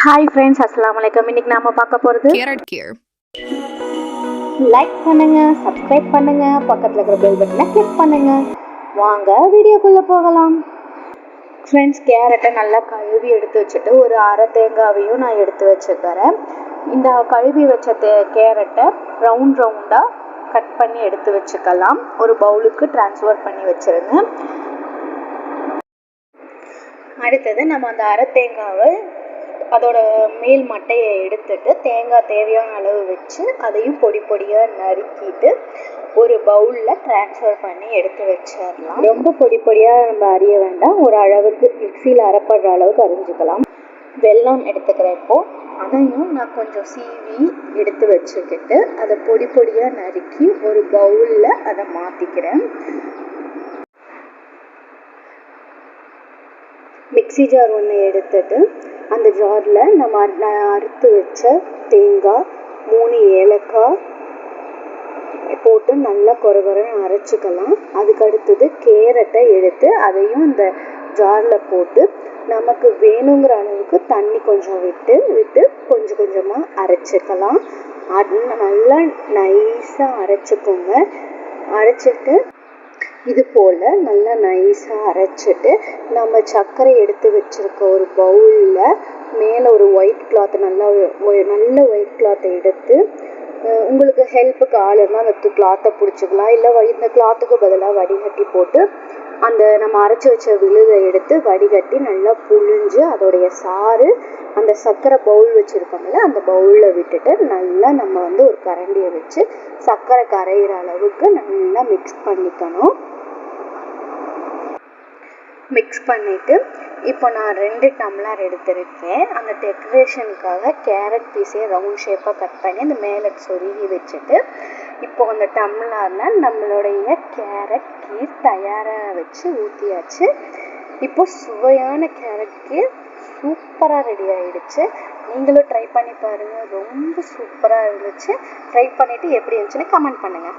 Hi friends, அஸ்ஸலாமு அலைக்கும். இன்னைக்கு நாம பார்க்க போகிறது Carrot Care. லைக் பண்ணுங்க, சப்ஸ்கிரைப் பண்ணுங்க, பக்கத்தில் இருக்கிற பெல் பட்டனை கிளிக் பண்ணுங்க. வாங்க வீடியோக்குள்ளே போகலாம். ஃப்ரெண்ட்ஸ், கேரட்டை நல்லா கழுவி எடுத்து வச்சுட்டு ஒரு அரை தேங்காவையும் நான் எடுத்து வச்சுக்கிறேன். இந்த கழுவி வச்ச கேரட்டை ரவுண்டாக கட் பண்ணி எடுத்து வச்சுக்கலாம். ஒரு பவுலுக்கு ட்ரான்ஸ்ஃபர் பண்ணி வச்சுருங்க. அடுத்தது நம்ம அந்த அரை தேங்காவை அதோட மேல் மட்டையை எடுத்துட்டு தேங்காய் தேவையான அளவு வச்சு அதையும் பொடி பொடியாக நறுக்கிட்டு ஒரு பவுலில் ட்ரான்ஸ்ஃபர் பண்ணி எடுத்து வச்சிடலாம். ரொம்ப பொடி பொடியாக நம்ம அரிய வேண்டாம், ஒரு அளவுக்கு மிக்சியில் அரைப்படுற அளவுக்கு அரிஞ்சிக்கலாம். வெல்லம் எடுத்துக்கிறேன். இப்போது அதையும் நான் கொஞ்சம் சீவி எடுத்து வச்சுக்கிட்டு அதை பொடி பொடியாக நறுக்கி ஒரு பவுலில் அதை மாற்றிக்கிறேன். மிக்சி ஜார் ஒன்று எடுத்துட்டு அந்த ஜாரில் நம்ம அறுத்து வச்ச தேங்காய், 3 ஏலக்காய் போட்டு நல்லா கொரகொரன்னு அரைச்சிக்கலாம். அதுக்கு அடுத்தது கேரட்டை எடுத்து அதையும் இந்த ஜாரில் போட்டு நமக்கு வேணுங்கிற அளவுக்கு தண்ணி கொஞ்சம் விட்டு கொஞ்சம் கொஞ்சமாக அரைச்சிக்கலாம். அது நல்லா நைஸாக அரைச்சிக்கோங்க. அரைச்சிட்டு இது போல் நல்லா நைஸாக அரைச்சிட்டு நம்ம சர்க்கரை எடுத்து வச்சுருக்க ஒரு பவுலில் மேலே ஒரு ஒயிட் கிளாத் நல்ல ஒயிட் கிளாத்தை எடுத்து உங்களுக்கு ஹெல்ப்புக்கு ஆள் இருந்தால் அந்த கிளாத்தை பிடிச்சிக்கலாம். இல்லை இந்த கிளாத்துக்கு பதிலாக வடிகட்டி போட்டு அந்த நம்ம அரைச்சி வச்ச விழுதை எடுத்து வடிகட்டி நல்லா புழிஞ்சு அதோடைய சாறு அந்த சர்க்கரை பவுல் வச்சுருக்கோம்ல அந்த பவுலில் விட்டுட்டு நல்லா நம்ம ஒரு கரண்டியை வச்சு சர்க்கரை கரையிற அளவுக்கு நல்லா மிக்ஸ் பண்ணிக்கணும். மிக்ஸ் பண்ணிவிட்டு இப்போ நான் 2 டம்ளர் எடுத்திருக்கேன். அந்த டெக்கரேஷனுக்காக கேரட் பீஸே ரவுண்ட் ஷேப்பாக கட் பண்ணி அந்த மேலே சொருகி வச்சுட்டு இப்போது அந்த டம்ளரில் நம்மளுடைய கேரட் கீர் தயாராக வச்சு ஊற்றியாச்சு. இப்போது சுவையான கேரட் கீர் சூப்பராக ரெடி ஆகிடுச்சு. நீங்களும் ட்ரை பண்ணி பாருங்கள், ரொம்ப சூப்பராக இருந்துச்சு. ட்ரை பண்ணிவிட்டு எப்படி இருந்துச்சுன்னு கமெண்ட் பண்ணுங்கள்.